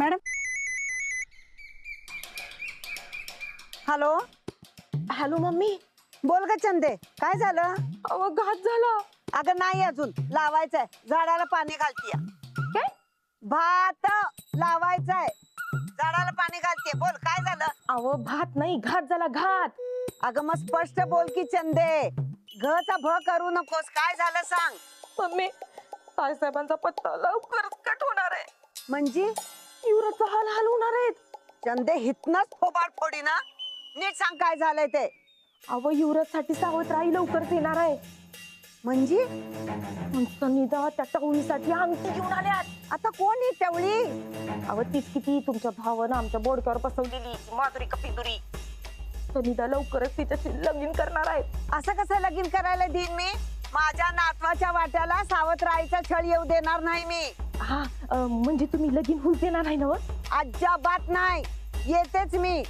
Madam. Hello hello mummy. बोल ग चंदे, काय झालं? अहो घात झाला. अगं नाही, अजून लावायचंय, झाडाला पाणी घालतीय. काय? भात लावायचंय, झाडाला पाणी घालतीये. बोल काय झालं? अहो भात नाही, घात झाला, घात. अगं मग स्पष्ट बोल की चंदे, घचा भ करू नकोस. काय झालं सांग. मम्मी, ताईसाहेबांचा पत्ता लवकरच कट होणार आहे. म्हणजे युवराजचा हाल हाल होणार आहेत. चंदे हितनच थोबाड फोडी ना. नीट सांग काय झालंय ते. अहो युवराजसाठी सावत्राई लवकरच येणार आहे. म्हणजे सनिधा त्या टवळीसाठी अंगठी घेऊन आल्यात. आता कोण ही टवळी? अहो तीच किती तुमच्या भावानं आमच्या बोडक्यावर बसवलेली माधुरी कपिदुरी. सनिधा लवकरच तिच्याशी लगीन करणार आहे. असं कसं लगीन करायला देईन मी? माझ्या नातवाच्या वाट्याला सावत्राईचा छळ येऊ देणार नाही मी. हा म्हणजे तुम्ही लगीन होऊ देणार नाही ना? अजिबात नाही, येतेच मी.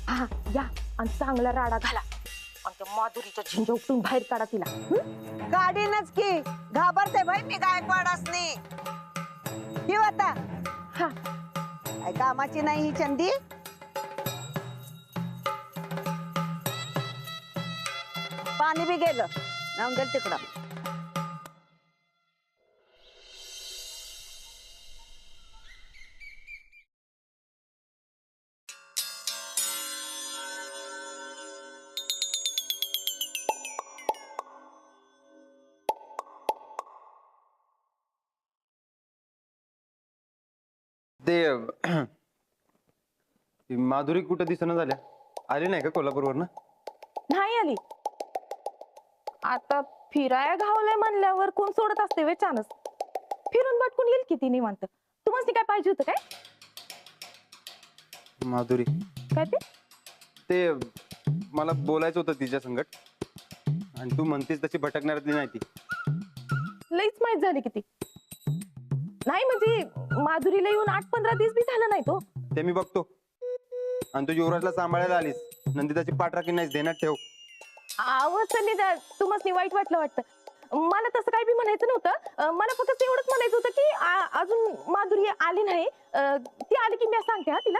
हा या आणि चांगला राडा घाला आणि त्या माधुरीच्या झिंजा उपटून बाहेर काढा तिला. काढीनच की, घाबरते भाई मी गायकवाडासनी. ही आता हा काय कामाची नाही ही चंदी. पाणी बी गेलं, जाऊन गेल तिकडं. ते माधुरी कुठं दिसणं झाल्या? आली नाही का कोल्हापूरवरनं? नाही आली. आता फिराया घावलंय म्हणल्यावर कोण सोडत असते वे चानस. फिरून भटकून येईल किती निवांत. तुम्हाला काय पाहिजे होतं काय? माधुरी काय ते? ते मला बोलायचं होतं तिच्या संगट, आणि तू म्हणतेस तशी भटकणाऱ्यातली नाही ती. लईच माहित झाली किती. नाही म्हणजे माधुरीला येऊन 8-15 दिवस बी झालं नाही तो. ते मी बघतो. आणि तू युवराजला सांभाळायला आलीस, नंदिताची पाठराखी नाहीस, देण्यात ठेव. सनिधा तुम्हाला वाईट वाटलं वाटतं. मला तसं काही बी म्हणायचं नव्हतं. मला फक्त एवढंच म्हणायचं होतं की अजून माधुरी आली नाही. ती आली की मी सांगते हा तिला.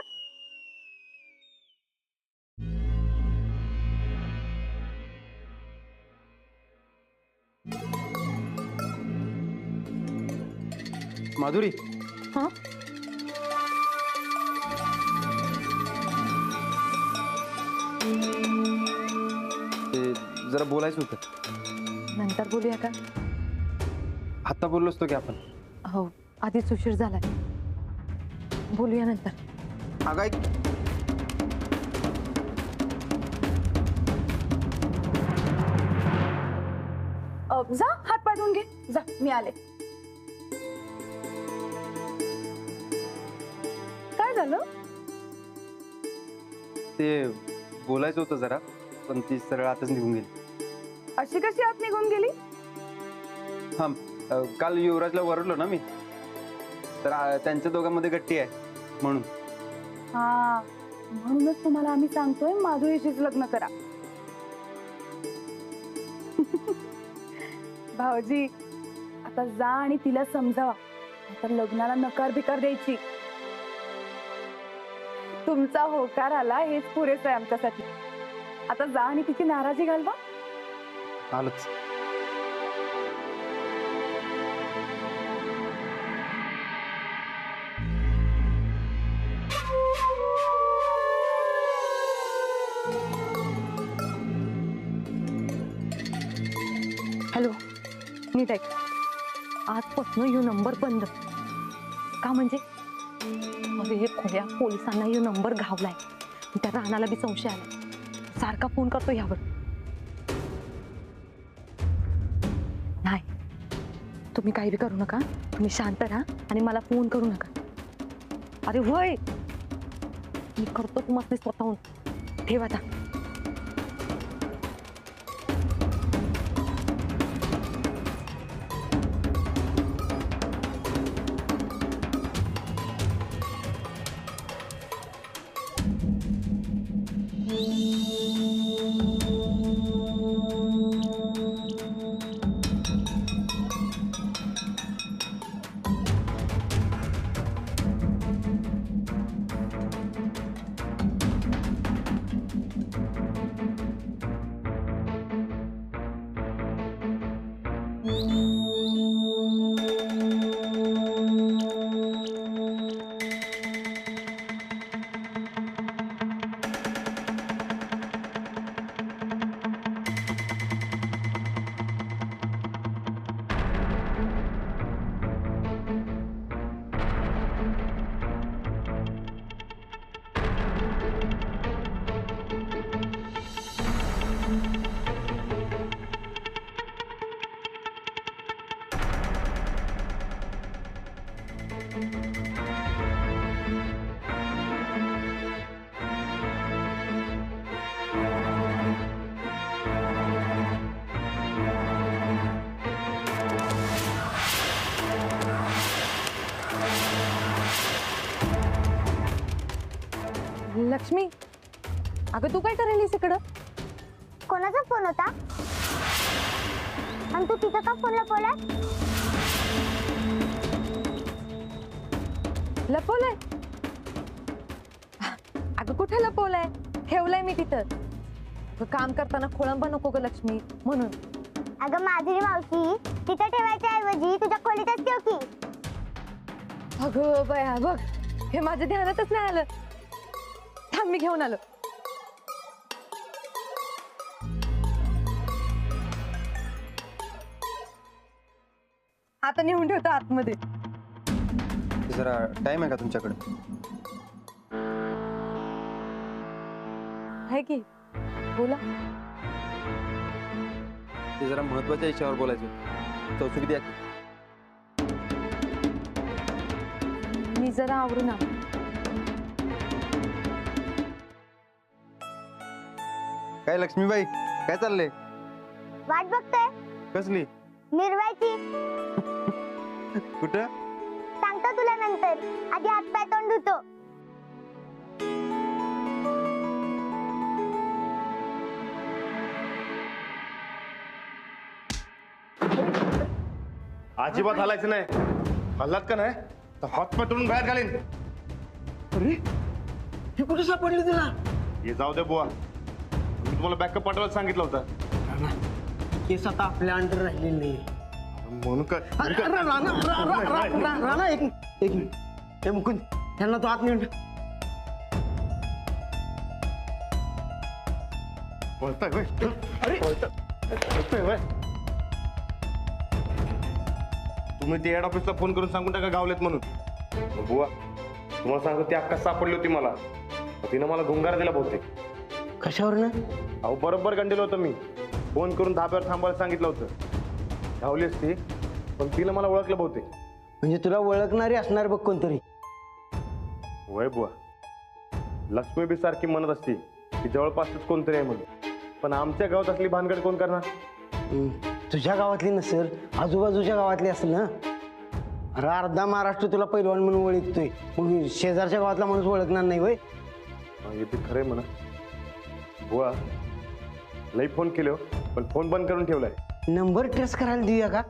माधुरी, हा ते जरा बोलायचं होतं. नंतर बोलूया का? आता बोललो असतो की आपण. हो आधीच उशीर झालाय. बोलूया नंतर. अगं ऐक, जा हात पाय धुवून घे. जा मी आले. काय झालं? ते बोलायचं होतं जरा, पण ती सरळ आताच निघून गेली. अशी कशी आत निघून गेली? हा, काल युवराजला वरडलो ना मी, तर त्यांच्या दोघांमध्ये गट्टी आहे म्हणून. हा म्हणूनच तुम्हाला आम्ही सांगतोय माधुरीशीच लग्न करा. भाऊजी आता जा आणि तिला समजावा, आता लग्नाला नकार बिकार द्यायची. तुमचा होकार आला हेच पुरेसं आहे आमच्यासाठी. आता जा आणि तिची नाराजी घालवा. आलंच. हॅलो, नीट ऐक. आजपासून यो नंबर बंद. का म्हणजे? अरे हे खोया पोलिसांना यो नंबर घावलाय. त्या राणाला बी संशय आला. सारखा फोन करतो यावर. नाही, तुम्ही काही बी करू नका. तुम्ही शांत राहा आणि मला फोन करू नका. अरे होय, मी करतो तुम्हाला स्वतःहून. ठेवा आता. लक्ष्मी, अगं तू काय करायलीस इकडं? कोणाचा फोन होता आणि तू तिचा का फोन लपवलाय? लपवलंय? अगं कुठे लपवलंय? ठेवलंय मी तिथं. अगं काम करताना खोळंबा नको ग लक्ष्मी, म्हणून. अगं माधुरी मावशी, तिथं ठेवायच्या ऐवजी तुझ्या खोलीतच ठेव की. अगं बया बघ, हे माझ्या ध्यानातच नाही आलं. थांब, मी घेऊन आलो. आता नेऊन ठेवतो आतमध्ये. जरा टाइम आहे का तुमच्याकडे? आहे की, बोला. ते जरा महत्वाच्या विषयावर बोलायचं. चौकशी द्या. मी जरा आवरून आलो. काय लक्ष्मीबाई, काय चाललंय? वाट बघतोय कसली? मिरवायची. कुठं? सांगतो तुला नंतर, आधी हात पाय तोंड धुतो. अजिबात हलायचं नाही. हल्लात का नाही तर हात पकडून बाहेर घालीन. अरे हे कुठे सापडले तुला? हे जाऊ दे बुवा, मी तुम्हाला बॅकअप पाठवायला सांगितलं होतं. केस आता आपल्या अंडर राहिलेले नाही. म्हणून काय राणा एक मिनिट. हे मुकुंद, त्यांना तो आत नेऊन ठेव. बोलताय होय? अरे बोलताय होय? तुम्ही ते हेड ऑफिसला फोन करून सांगून टाका गावलेत म्हणून. बुवा तुम्हाला सांगतो, ती अक्का सापडली होती मला. तिनं मला गुंगार दिला बहुतेक. कशावर ना? अहो बरोबर गंडीलं होतं मी. फोन करून धाब्यावर थांबायला सांगितलं होतं. धावली असती पण तिनं मला ओळखलं बहुतेक. म्हणजे तुला ओळखणारी असणार बघ कोणतरी. वय बुवा, लक्ष्मी बी सारखी म्हणत असती की जवळपासच कोणतरी आहे म्हणून. पण आमच्या गावात असली भानगड कोण करणार? तुझ्या गावातली नसेल, आजूबाजूच्या गावातली असेल ना. अरे अर्धा महाराष्ट्र तुला पैलवान म्हणून ओळखतोय, मग शेजारच्या गावातला माणूस ओळखणार नाही वय? ते खरंय म्हणा बुवा. लई फोन केले हो, पण फोन बंद करून ठेवलाय. नंबर ट्रेस करायला देऊया का?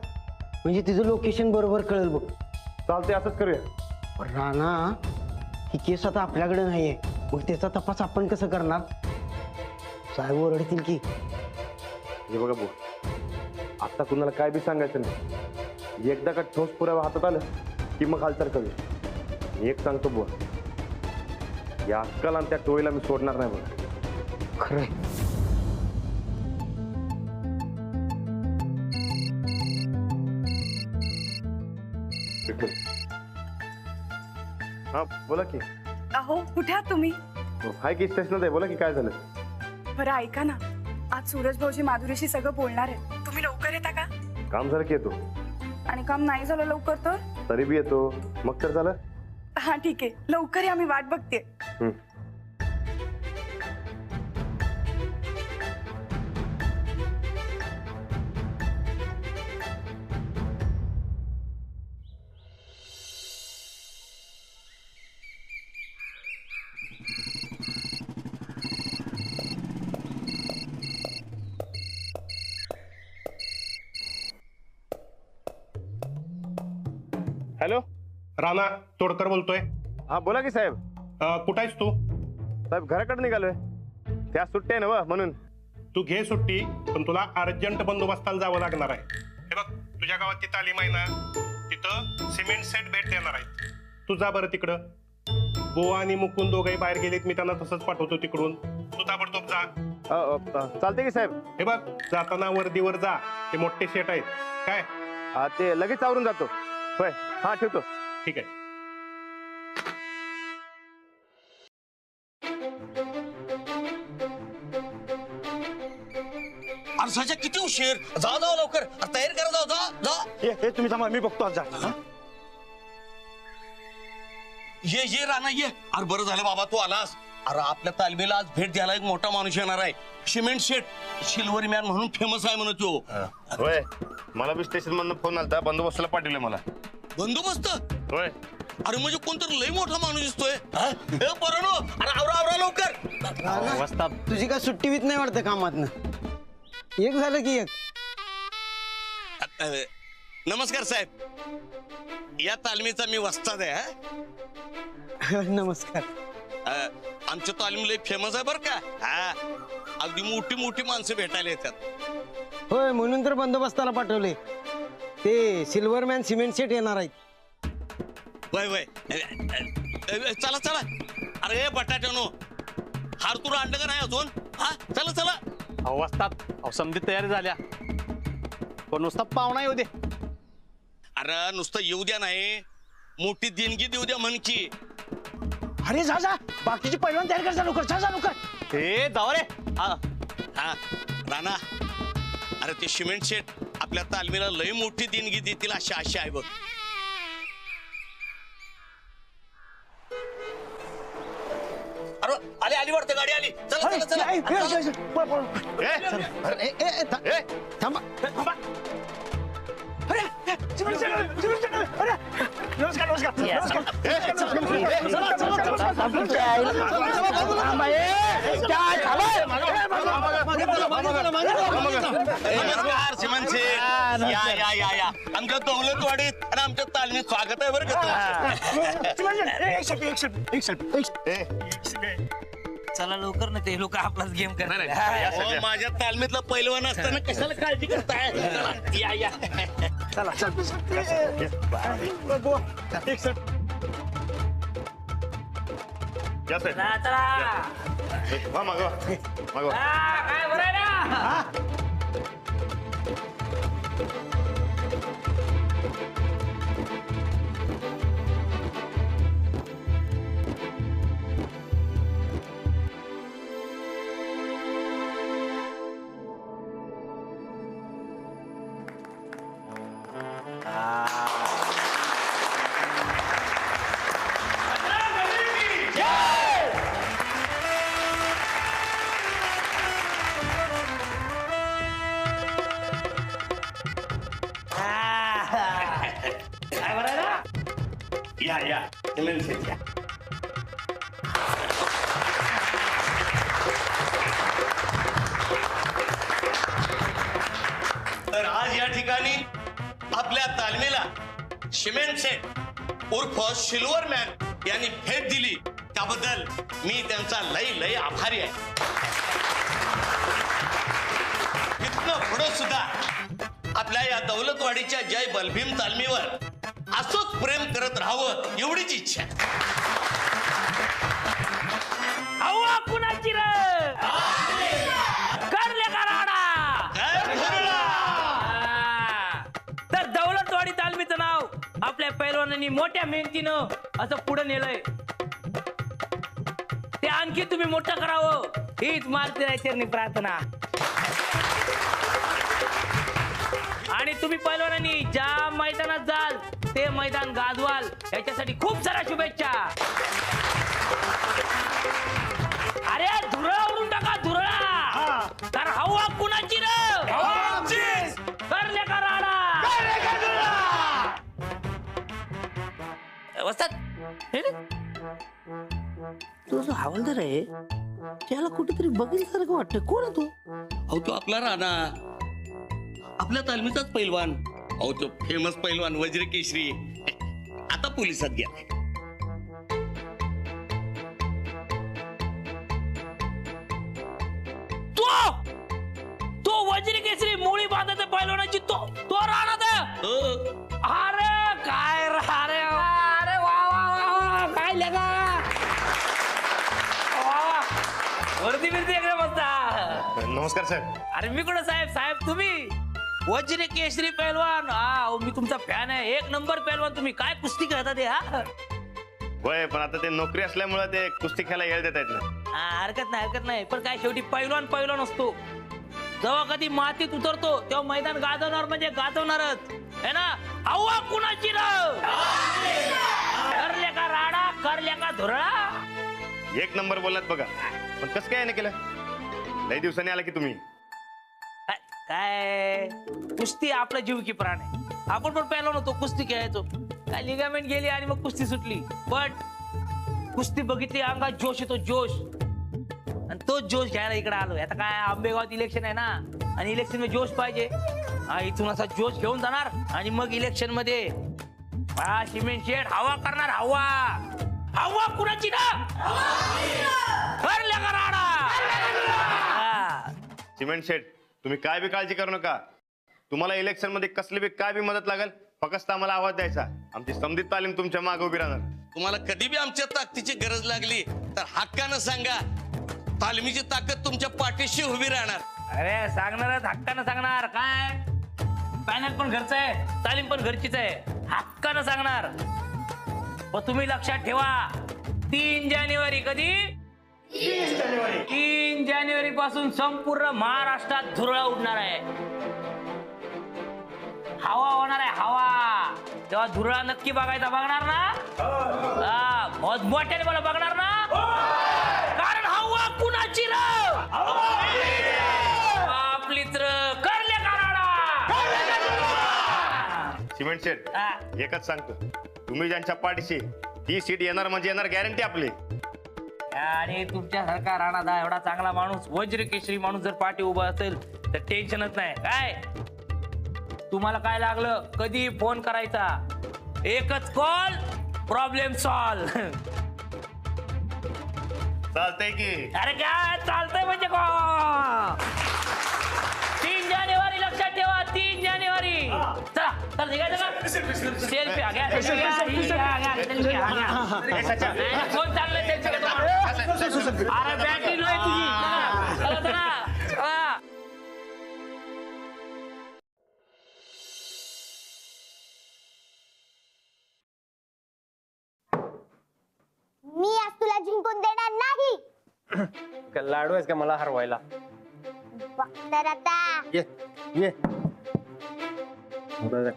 म्हणजे तिचं लोकेशन बरोबर कळेल बघ. चालते, असंच करूया. पण राणा, ही केस आता आपल्याकडे नाहीये, मग त्याचा तपास आपण कसं करणार? साहेब ओरडतील की. हे बघा बुवा, आता कुणाला काय बी सांगायचं नाही. एकदा का ठोस पुरावा हातात आलं की मग हालचाल करूया. मी एक सांगतो बुवा, या अक्काला आणि त्या टोळीला मी सोडणार नाही बघा. खरंय. हा बोला की. अहो कुठे आहात तुम्ही? हाय की स्टेशनात आहे. बोला की काय झालं? बरं ऐका ना, आज सूरज भाऊजी माधुरीशी सगळं बोलणार आहे. तुम्ही लवकर येता का? काम झालं की येतो. आणि काम नाही झालं लवकर तर? तरी बी येतो. मग तर झालं. हा ठीक आहे, लवकर या, मी वाट बघते. हॅलो, राणा तोडकर बोलतोय. हा बोला की साहेब. कुठं आहेस तू? साहेब घराकडे निघालोय. त्या सुट्ट्या आहे ना म्हणून. तू घे सुट्टी, पण तुला अर्जंट बंदोबस्ताला जावं लागणार आहे. हे बघ, तुझ्या गावात ती तालीम आहे ना, तिथं सिमेंट सेट भेट देणार आहे. तू जा बरं तिकडं. गोवा आणि मुकुंद दोघंही बाहेर गेलेत, मी त्यांना तसंच पाठवतो तिकडून. तू ताबडतोब जा. चालते की साहेब. हे बघ, जाताना वर्दीवर जा. ते मोठे सेट आहेत काय. ते लगेच आवरून जातो. होय, हा ठेवतो. ठीक आहे. अर्साच्या किती उशीर. जा लवकर, तयार करा. जा. हे तुम्ही थांबा, मी बघतो आज जा. ये राणा ये. अरे बरं झालं बाबा तू आलास. अरे आपल्या तालमीला आज भेट द्यायला एक मोठा माणूस येणार आहे. सिमेंट शेट सिल्वर मॅन म्हणून फेमस आहे म्हणून तो. होय मला बी स्टेशन मधनं फोन आलता, बंदोबस्ताला पाठवले मला. बंदोबस्त. होय अरे म्हणजे कोणतरी लय मोठा माणूस दिसतोय. ए पोरांनो, अरे आवरा लवकर. तुझी काय सुट्टी बीत नाही वाटतं कामातनं? एक झालं की एक. नमस्कार साहेब, या तालमीचा मी वस्ताद आहे. नमस्कार. आमच्या तालीम लय फेमस आहे बर का. हा अगदी मोठी मोठी माणसं भेटायला येतात. होय म्हणून तर बंदोबस्ताला पाठवले. ते सिल्वरमॅन सिमेंट शेट येणार आहेत. वय चला चला. अरे बटाट्यानो, हार तुला आणलं का नाही अजून? हा चला चला. अवस्थात समजी तयारी झाल्या, पण नुसता पाहुणा येऊ दे. अरे नुसतं येऊ द्या नाही, मोठी देणगी देऊ द्या म्हण की. अरे जा बाकीची पहिल्यांदा तयार कर, लवकर जा लवकर. हे जाऊ रे. हा राणा, अरे ते सिमेंट शेट आपल्या तालमीला लय मोठी देणगी देतील अशी आशा आहे बघ. अरे आली वाटतं गाडी आली. चला चला चला. थांबा. नमस्कार सिमेंट शेट. या आमच्या दौलतवाडीत आणि आमच्या तालमीत स्वागत आहे बरं का. चला लवकर ना, ते लोक आपलाच गेम करणार. माझ्या तालमीतला पैलवान असताना कशाला काळजी करताय. या चला काय बरं ना. या सिमेंट शेट या. तर आज या ठिकाणी आपल्या तालमीला सिमेंट शेट उर्फ सिल्वर मॅन यांनी भेट दिली, त्याबद्दल मी त्यांचा लय आभारी आहे. इथनं पुढं सुद्धा आपल्या या दौलतवाडीच्या जय बलभीम तालमीवर असंच प्रेम करत राहावं एवढीच इच्छा. हवा कुणाची रे. करले का राडा. तर दौलतवाडी तालमीचं नाव आपल्या पैलवानांनी मोठ्या मेहनतीनं असं पुढे नेलंय. ते आणखी तुम्ही मोठं करावं हीच मालतीरायचरणी प्रार्थना. आणि तुम्ही पैलवानांनी ज्या मैदानात जाल ते मैदान गाजवाल याच्यासाठी खूप साऱ्या शुभेच्छा. अरे धुरळा उडून टाका धुरळा. तर हवा कुणाची रे. करले का राडा. तो जो हवालदार आहे त्याला कुठेतरी बघितल्यासारखं वाटतं. कोण आहे तो? अहो तो आपला राणा, आपल्या तालमीचाच पैलवान. अहो तो फेमस पैलवान वज्र केशरी आता पोलिसात गेला. तो वज्र केसरी मुळी बांधत पैलवानाची तो राणा. अरे काय अरे वा काय लगा. वरती बिरती एकदम मस्त. नमस्कार साहेब. अरे मी कुठं साहेब तुम्ही वज्र केशरी पैलवान. मी तुमचा फॅन आहे. एक नंबर पैलवान तुम्ही. काय कुस्ती खेळता ते. होय पण आता ते नोकरी असल्यामुळे ते कुस्ती खेळायला येळ देता येत नाही. हरकत नाही. पण काय शेवटी पैलवान असतो. जेव्हा कधी मातीत उतरतो तेव्हा मैदान गाजवणार म्हणजे गाजवणारच है ना. हवा कुणाची. करले का राडा. करले धुरळा एक नंबर बोललात बघा. पण कसं काय नाही केलं? लई दिवसांनी आला की तुम्ही. काय कुस्ती आपला जीव की प्राण आहे. आपण पण पहिला नव्हतो कुस्ती खेळायचो. काय लिगामेंट गेली आणि मग कुस्ती सुटली. पण कुस्ती बघितली अंगात जोश येतो, जोश. आणि तोच जोश घ्यायला इकडे आलोय. आता काय आंबेगावात इलेक्शन आहे ना, आणि इलेक्शन मध्ये जोश पाहिजे. इथून असा जोश घेऊन जाणार आणि मग इलेक्शन मध्ये सिमेंट शेड हवा करणार. हवा हवा कुणाची ना ठरल्या का राडा. सिमेंट शेट, तुम्ही काय बी काळजी करू नका. तुम्हाला इलेक्शन मध्ये कसली बी काय बी मदत लागेल, फक्त आम्हाला आवाज द्यायचा. आमची समधित तालीम तुमच्या मागे उभी राहणार. तुम्हाला कधी बी आमच्या ताकदीची गरज लागली तर हक्कानं सांगा. तालमीची ताकद तुमच्या पाठीशी उभी राहणार. अरे सांगणारच, हक्कानं सांगणार. काय पॅनल पण घरचं आहे, तालीम पण घरचीच आहे. हक्कानं सांगणार. पण तुम्ही लक्षात ठेवा, 3 जानेवारी कधी? 3 जानेवारी पासून संपूर्ण महाराष्ट्रात धुरळा उडणार आहे. हवा होणार आहे, हवा. तेव्हा धुरळा नक्की बघायचा. बघणार ना? बहुत मोठ्याने मला बघणार ना? कारण हवा कुणाची र? आपलीच र. करले कराडा. सिमेंट शेट, एकच सांगतो, तुम्ही ज्यांच्या पाठीशी, ती सीट येणार म्हणजे येणार, गॅरंटी आपली. आणि तुमच्यासारखा राणादा एवढा चांगला माणूस, वज्र केशरी माणूस जर पाठी उभा असेल तर टेन्शनच नाही. काय तुम्हाला काय लागलं कधी फोन करायचा, एकच कॉल, प्रॉब्लेम सॉल्व. चालतंय की? अरे काय चालतंय म्हणजे काय? 3 जानेवारी लक्षात ठेवा, 3 जानेवारी. चला चल निघायचं का? सेल्फी घ्या, फोन चाललाय सेल्फी घेतो. अरे बॅटरी लो आहे तुझी. चला चला. मी आज तुला जिंकून देणार नाही. लाडू आहेस का मला हरवायला? बघणार आता. ये ये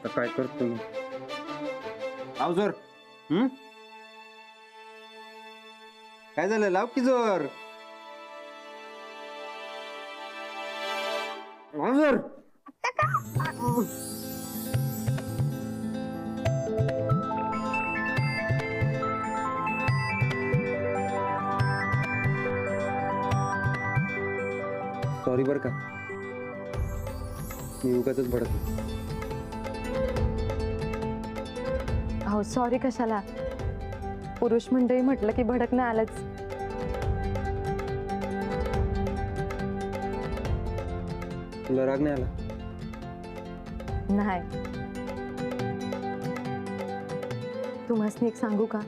काय करतो जोर. काय झालं? लाव की जोर. जोर. सॉरी बर का, मी उगाचच भडकलो. अहो सॉरी कशाला? पुरुष मंडळी म्हटलं की भडकणं आलंच. तुला राग नाही आला? नाही. तुम्हाला एक सांगू का?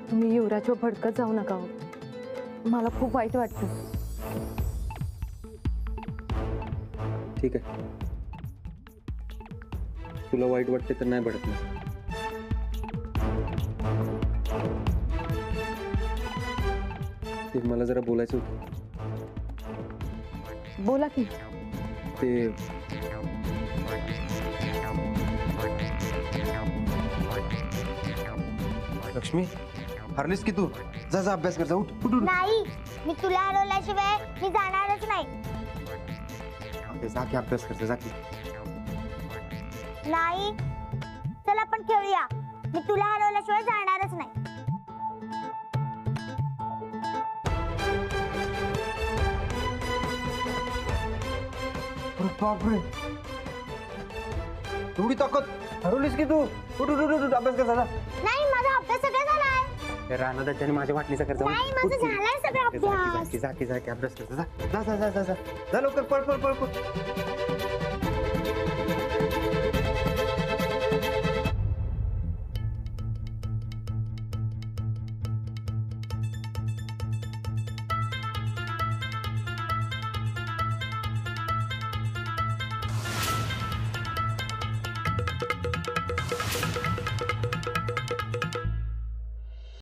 तुम्ही युवराजवर भडकत जाऊ नका हो. मला खूप वाईट वाटतं. ठीक आहे, तुला वाईट वाटते तर नाही भडकलं. ते मला जरा बोलायचं होतं. बोला की. ते लक्ष्मी, हरलीस की तू? जा जा अभ्यास कर. जा, उठ उठ उठ. नाही, मी तुला हरवल्याशिवाय मी जाणारच नाही. जा की अभ्यास कर. जा की. नाही, चल आपण खेळूया. मी तुला हरवल्याशिवाय जाणारच नाही. बापरे, एवढी ताकद! हरवलीस की तू? उठ उठ उठ, अभ्यास कर. जा. नाही, माझा अभ्यास सगळं झालाय. राणा त्याने माझ्या वाटणीचा कर. नाही, माझं झालाय सगळं अभ्यास. जा की अभ्यास कर. जा जा जा जा जा जा लवकर. पळ पळ पळ पळ.